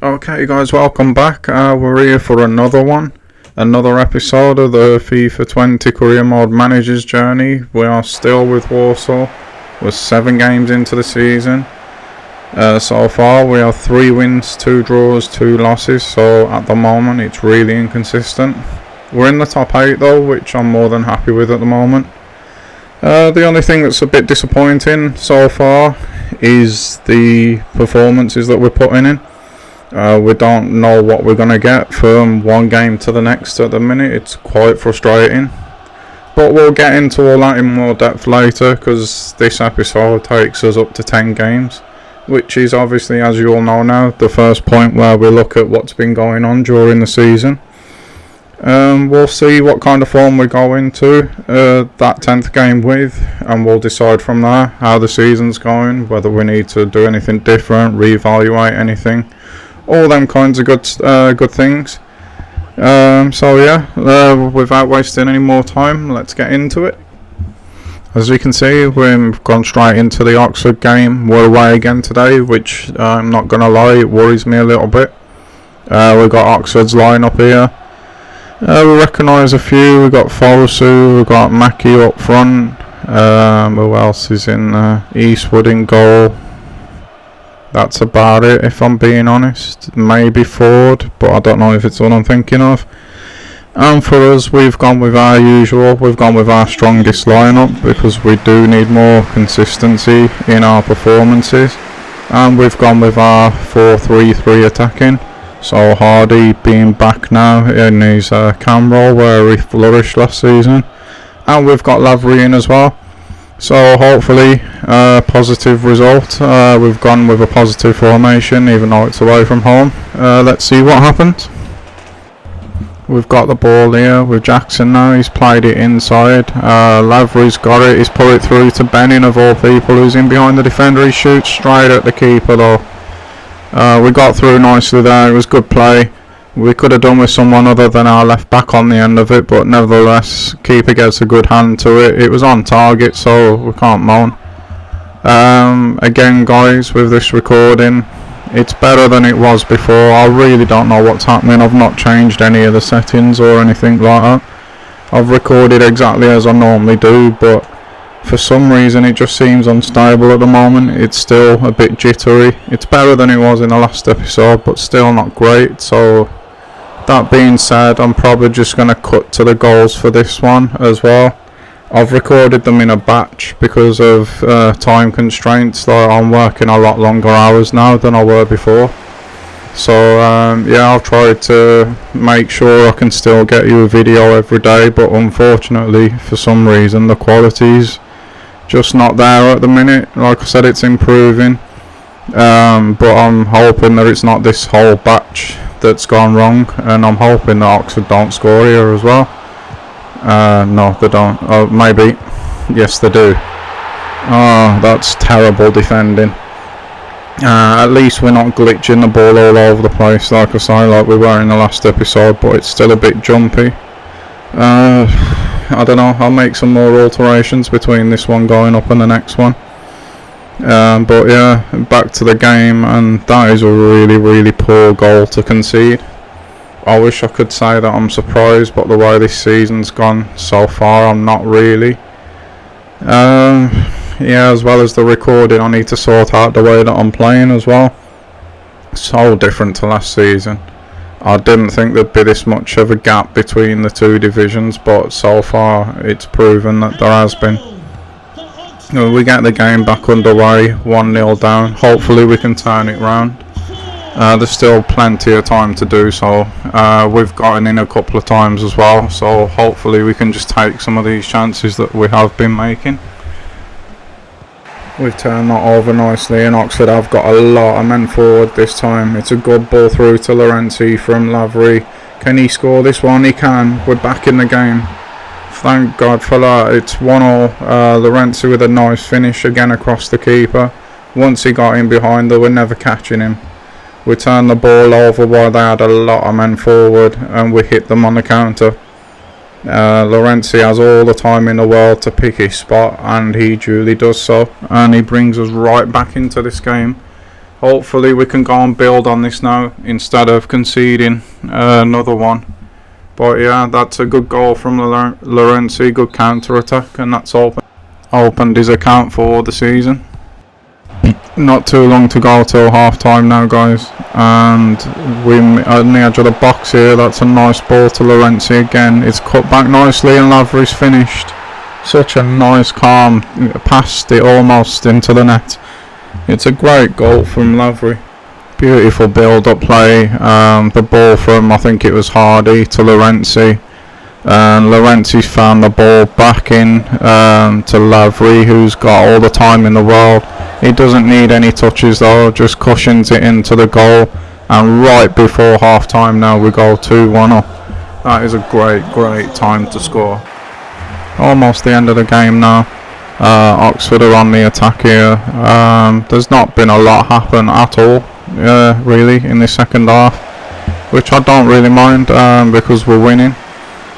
Okay guys, welcome back. We're here for another episode of the FIFA 20 Career Mode Manager's journey. We are still with Warsaw. We're 7 games into the season. So far we have 3 wins, 2 draws, 2 losses, so at the moment it's really inconsistent. We're in the top 8 though, which I'm more than happy with at the moment. The only thing that's a bit disappointing so far is the performances that we're putting in. We don't know what we're going to get from one game to the next at the minute. It's quite frustrating. But we'll get into all that in more depth later, because this episode takes us up to 10 games, which is obviously, as you all know now, the first point where we look at what's been going on during the season. We'll see what kind of form we go into that 10th game with, and we'll decide from there how the season's going, whether we need to do anything different, reevaluate anything. All them kinds of good things. So yeah, without wasting any more time, let's get into it. As you can see, we've gone straight into the Oxford game. We're away again today, which I'm not going to lie, it worries me a little bit. We've got Oxford's line up here. We recognise a few. We've got Fosu, we've got Mackie up front. Who else is in Eastwood in goal? That's about it, if I'm being honest. Maybe Ford, but I don't know if it's what I'm thinking of. And for us, we've gone with our usual. We've gone with our strongest lineup, because we do need more consistency in our performances. And we've gone with our 4-3-3 attacking. So Hardy being back now in his cam role where he flourished last season. And we've got Lavery in as well. So hopefully a positive result. We've gone with a positive formation even though it's away from home. Let's see what happens. We've got the ball here with Jackson now. He's played it inside. Lavery's got it. He's put it through to Benning of all people, who's in behind the defender. He shoots straight at the keeper though. We got through nicely there. It was good play. We could have done with someone other than our left back on the end of it, but nevertheless, keeper gets a good hand to it. It was on target, so we can't moan. Again guys, with this recording, it's better than it was before. I really don't know what's happening. I've not changed any of the settings or anything like that. I've recorded exactly as I normally do, but for some reason it just seems unstable at the moment. It's still a bit jittery. It's better than it was in the last episode, but still not great. So that being said, I'm probably just going to cut to the goals for this one as well. I've recorded them in a batch because of time constraints. I'm working a lot longer hours now than I were before. So yeah, I'll try to make sure I can still get you a video every day, but unfortunately for some reason the quality's just not there at the minute. Like I said, it's improving, but I'm hoping that it's not this whole batch that's gone wrong, and I'm hoping that Oxford don't score here as well. No, they don't. Oh, maybe. Yes, they do. Oh, that's terrible defending. At least we're not glitching the ball all over the place, like I say, like we were in the last episode, but it's still a bit jumpy. I don't know, I'll make some more alterations between this one going up and the next one. But yeah, back to the game, and that is a really poor goal to concede. I wish I could say that I'm surprised, but the way this season's gone so far, I'm not really. Yeah, as well as the recording, I need to sort out the way that I'm playing as well. So different to last season. I didn't think there'd be this much of a gap between the 2 divisions, but so far it's proven that there has been. We get the game back underway, 1-0 down. Hopefully we can turn it round. There's still plenty of time to do so. We've gotten in a couple of times as well, so hopefully we can just take some of these chances that we have been making. We've turned that over nicely, and Oxford have got a lot of men forward this time. It's a good ball through to Larenzi from Lavery. Can he score this one? He can. We're back in the game. Thank God for that. It's 1-0. Larenzi with a nice finish again across the keeper. Once he got in behind, they were never catching him. We turned the ball over while they had a lot of men forward, and we hit them on the counter. Larenzi has all the time in the world to pick his spot, and he duly does so, and he brings us right back into this game. Hopefully we can go and build on this now instead of conceding another one. But yeah, that's a good goal from Llorente, good counter attack, and that's opened his account for the season. Not too long to go till half time now, guys, and we're on the edge of the box here. That's a nice ball to Llorente again. It's cut back nicely and Lavry's finished. Such a nice calm, passed it almost into the net. It's a great goal from Lavry. Beautiful build-up play. The ball from, I think it was Hardy, to Llorente. And Llorente's found the ball back in to Lavry, who's got all the time in the world. He doesn't need any touches though, just cushions it into the goal. And right before half time now we go 2-1 up. That is a great time to score. Almost the end of the game now. Oxford are on the attack here. There's not been a lot happen at all, really, in the second half, which I don't really mind because we're winning.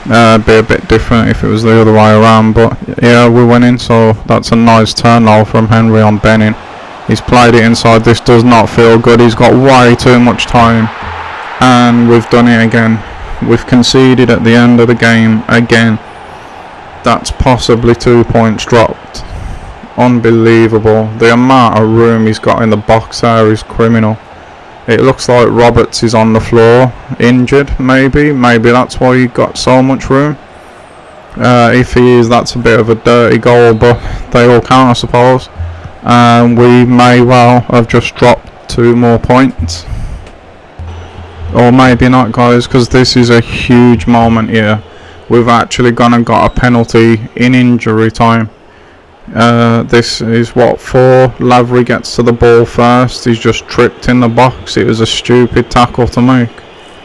Be a bit different if it was the other way around, but yeah, we're winning, so that's a nice turnover from Henry on Benning. He's played it inside. This does not feel good. He's got way too much time, and we've done it again. We've conceded at the end of the game again. That's possibly 2 points dropped. Unbelievable. The amount of room he's got in the box there is criminal. It looks like Roberts is on the floor, injured maybe. Maybe that's why he got so much room. If he is, that's a bit of a dirty goal, but they all count, I suppose. We may well have just dropped 2 more points. Or maybe not, guys, because this is a huge moment here. We've actually gone and got a penalty in injury time. This is what for. Lavry gets to the ball first. He's just tripped in the box. It was a stupid tackle to make.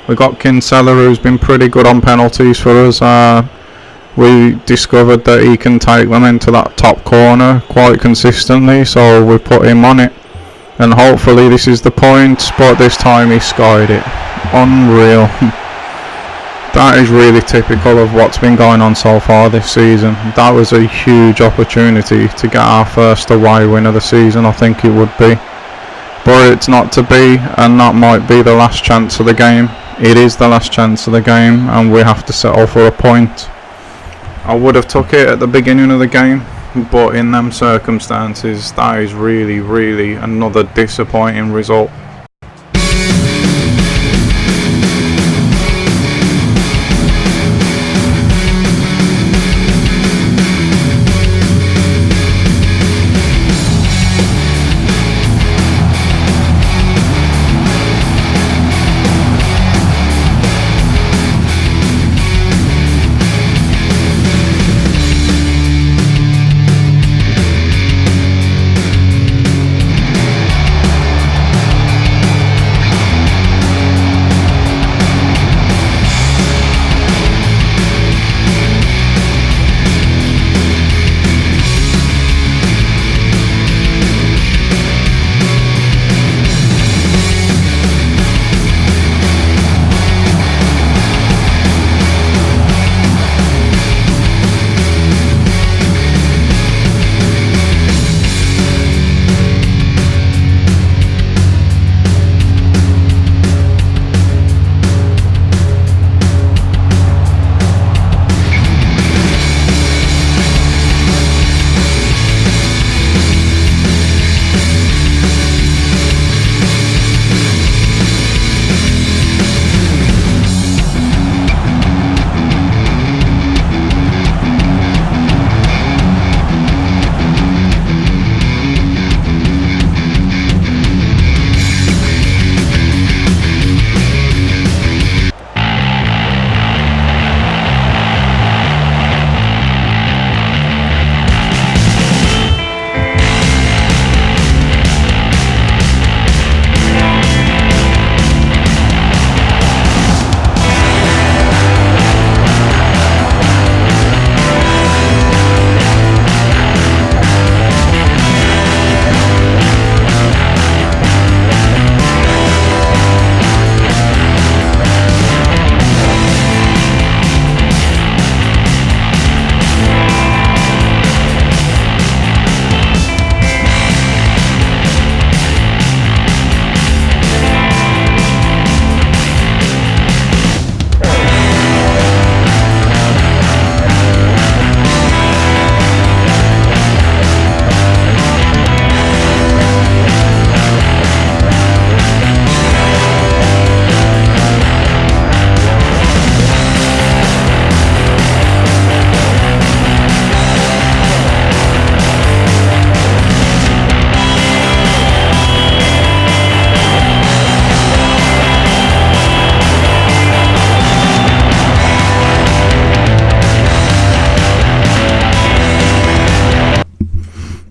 We got Kinsella, who's been pretty good on penalties for us. We discovered that he can take them into that top corner quite consistently, so we put him on it. And hopefully this is the point, but this time he skied it. Unreal. That is really typical of what's been going on so far this season. That was a huge opportunity to get our first away win of the season, I think it would be. But it's not to be, and that might be the last chance of the game. It is the last chance of the game, and we have to settle for a point. I would have took it at the beginning of the game, but in them circumstances, that is really another disappointing result.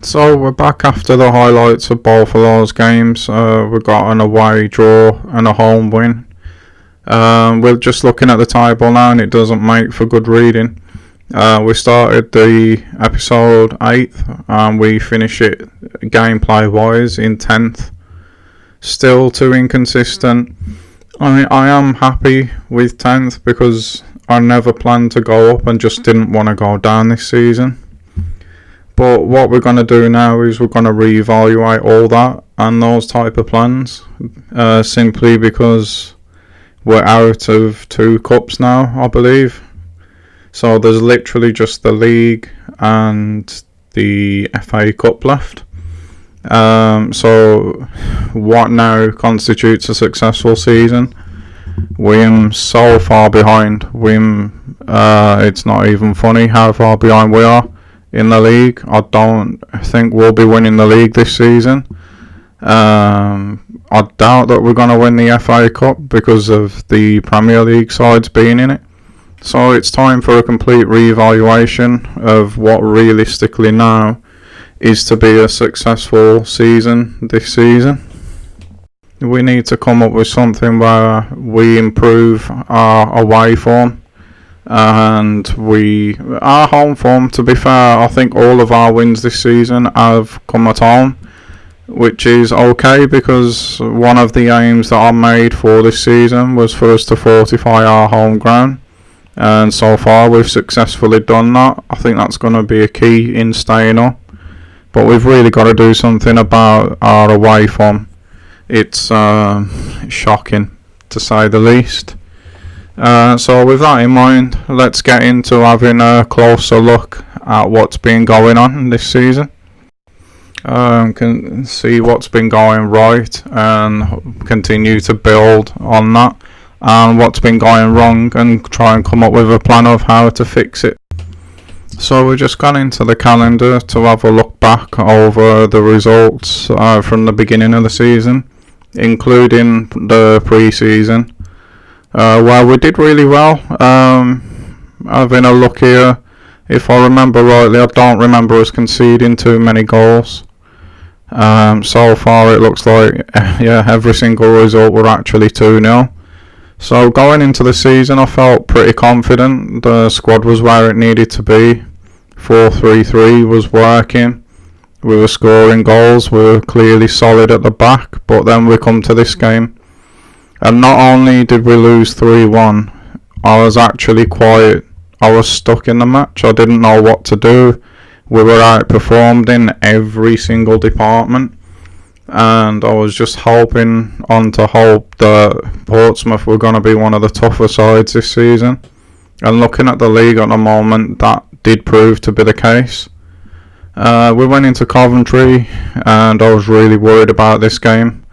So we're back after the highlights of both of those games. We got an away draw and a home win. We're just looking at the table now, and it doesn't make for good reading. We started the episode 8th, and we finish it gameplay wise in 10th. Still too inconsistent. I am happy with 10th because I never planned to go up and just didn't want to go down this season. But what we're going to do now is we're going to reevaluate all that and those type of plans, simply because we're out of 2 cups now, I believe. So there's literally just the league and the FA Cup left. So what now constitutes a successful season? We're so far behind. It's not even funny how far behind we are in the league. I don't think we'll be winning the league this season. I doubt that we're going to win the FA Cup because of the Premier League sides being in it. So it's time for a complete reevaluation of what realistically now is to be a successful season this season. We need to come up with something where we improve our away form and our home form. To be fair, I think all of our wins this season have come at home, which is okay because one of the aims that I made for this season was for us to fortify our home ground, and so far we've successfully done that. I think that's going to be a key in staying up, but we've really got to do something about our away form. It's shocking to say the least. So with that in mind, let's get into having a closer look at what's been going on this season. Can see what's been going right and continue to build on that, and what's been going wrong and try and come up with a plan of how to fix it. So we've just gone into the calendar to have a look back over the results from the beginning of the season, including the pre-season, where we did really well. Having a look here, if I remember rightly, I don't remember us conceding too many goals. So far it looks like every single result were actually 2-0. So going into the season, I felt pretty confident. The squad was where it needed to be. 4-3-3 was working. We were scoring goals. We were clearly solid at the back. But then we come to this game, and not only did we lose 3-1, I was actually quiet. I was stuck in the match. I didn't know what to do. We were outperformed in every single department, and I was just hoping on to hope that Portsmouth were going to be one of the tougher sides this season. And looking at the league at the moment, that did prove to be the case. We went into Coventry, and I was really worried about this game.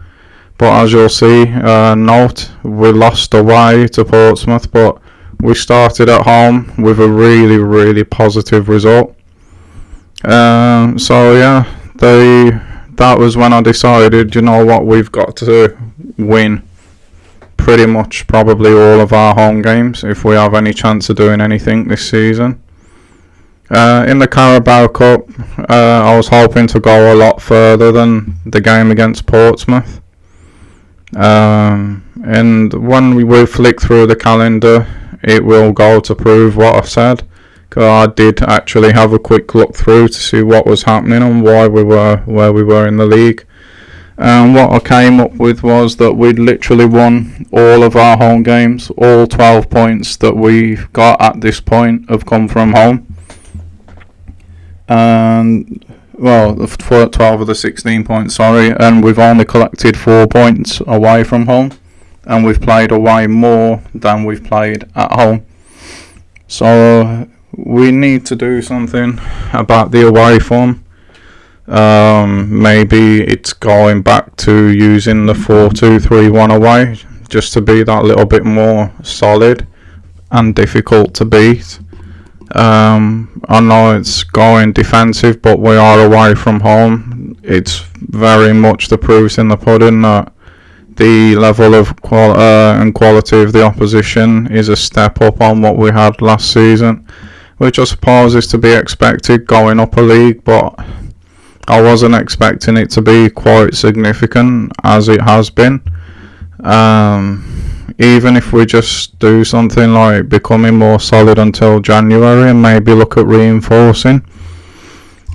But as you'll see, note, we lost away to Portsmouth, but we started at home with a really, really positive result. That was when I decided, you know what, we've got to win pretty much probably all of our home games if we have any chance of doing anything this season. In the Carabao Cup, I was hoping to go a lot further than the game against Portsmouth. And when we flick through the calendar, it will go to prove what I said. I did actually have a quick look through to see what was happening and why we were where we were in the league. And what I came up with was that we'd literally won all of our home games. All 12 points that we've got at this point have come from home. And, 12 of the 16 points, and we've only collected 4 points away from home. And we've played away more than we've played at home. So we need to do something about the away form. Maybe it's going back to using the 4-2-3-1 away, just to be that little bit more solid and difficult to beat. I know it's going defensive, but we are away from home. It's very much the proof's in the pudding that the level of quality of the opposition is a step up on what we had last season, which I suppose is to be expected going up a league, but I wasn't expecting it to be quite significant as it has been. Even if we just do something like becoming more solid until January and maybe look at reinforcing.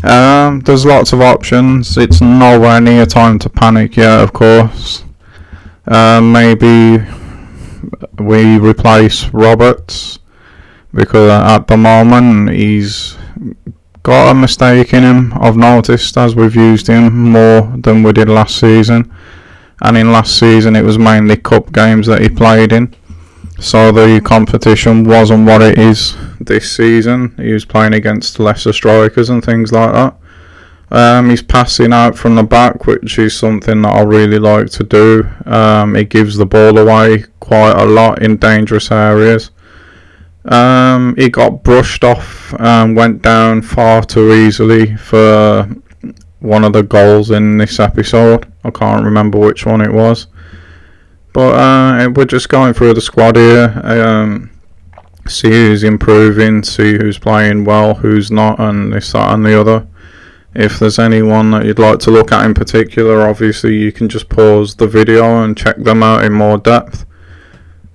There's lots of options. It's nowhere near time to panic yet, of course. Maybe we replace Roberts, because at the moment he's got a mistake in him, I've noticed, as we've used him more than we did last season. And in last season it was mainly cup games that he played in, so the competition wasn't what it is this season. He was playing against lesser strikers and things like that. He's passing out from the back, which is something that I really like to do. He gives the ball away quite a lot in dangerous areas. He got brushed off and went down far too easily for one of the goals in this episode. I can't remember which one it was, but we're just going through the squad here, see who's improving, see who's playing well, who's not, and this, that and the other. If there's anyone that you'd like to look at in particular, obviously you can just pause the video and check them out in more depth.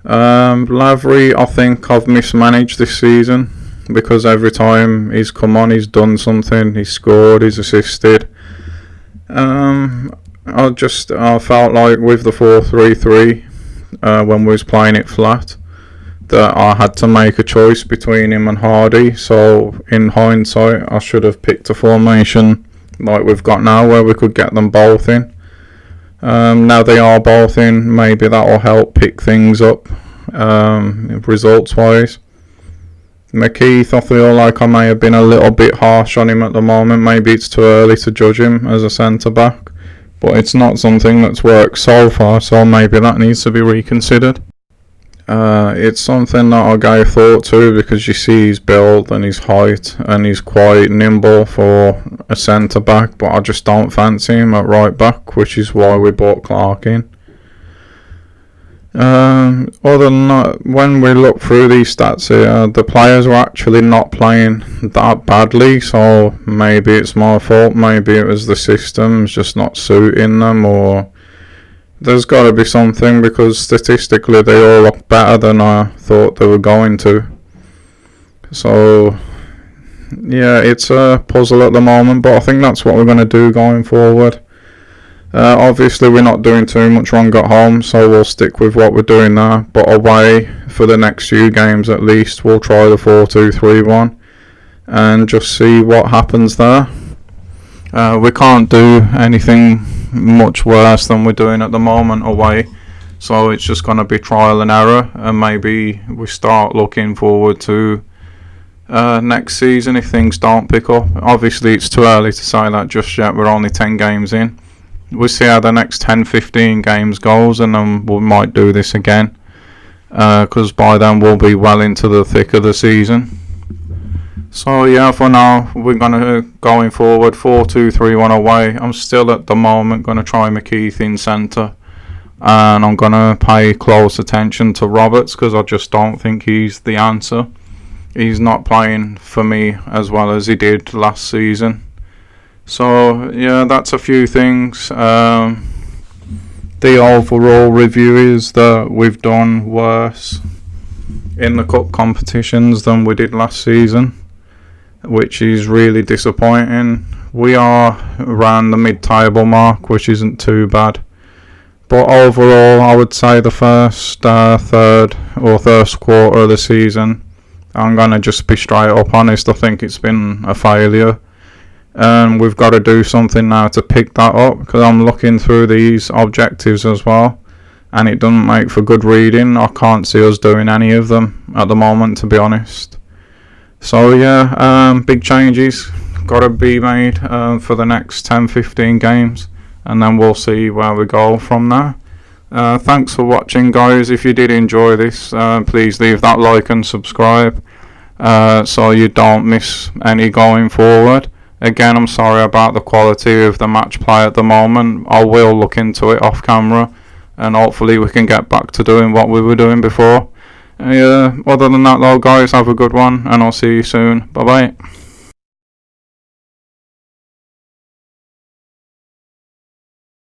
Lavery, I think I've mismanaged this season, because every time he's come on he's done something. He's scored, he's assisted. I felt like with the 4-3-3, when we was playing it flat, that I had to make a choice between him and Hardy. So in hindsight I should have picked a formation like we've got now, where we could get them both in. Now they are both in, maybe that will help pick things up results wise. McKeith, I feel like I may have been a little bit harsh on him at the moment. Maybe it's too early to judge him as a centre back, but it's not something that's worked so far, so maybe that needs to be reconsidered. It's something that I gave thought to, because you see his build and his height, and he's quite nimble for a centre back, but I just don't fancy him at right back, which is why we bought Clark in. Other than that, when we look through these stats here, the players are actually not playing that badly, so maybe it's my fault, maybe it was the system's just not suiting them, or there's got to be something, because statistically they all look better than I thought they were going to. So yeah, it's a puzzle at the moment, but I think that's what we're going to do going forward. Obviously we're not doing too much wrong at home, so we'll stick with what we're doing there, but away for the next few games at least we'll try the 4-2-3-1 and just see what happens there. We can't do anything much worse than we're doing at the moment away, so it's just going to be trial and error, and maybe we start looking forward to next season if things don't pick up. Obviously it's too early to say that just yet, we're only 10 games in. We'll see how the next 10-15 games goes, and then we might do this again, because by then we'll be well into the thick of the season. So yeah, for now we're going forward 4-2-3-1 away. I'm still at the moment going to try McKeith in centre, and I'm going to pay close attention to Roberts, because I just don't think he's the answer. He's not playing for me as well as he did last season. So yeah, that's a few things. The overall review is that we've done worse in the cup competitions than we did last season, which is really disappointing. We are around the mid-table mark, which isn't too bad, but overall I would say the first third or first quarter of the season, I'm gonna just be straight up honest, I think it's been a failure. And we've got to do something now to pick that up, because I'm looking through these objectives as well, and it doesn't make for good reading. I can't see us doing any of them at the moment, to be honest. So yeah, big changes got to be made for the next 10-15 games, and then we'll see where we go from there. Thanks for watching, guys. If you did enjoy this, please leave that like and subscribe, so you don't miss any going forward. Again, I'm sorry about the quality of the match play at the moment. I will look into it off camera, and hopefully we can get back to doing what we were doing before. Other than that though, guys, have a good one, and I'll see you soon. Bye bye.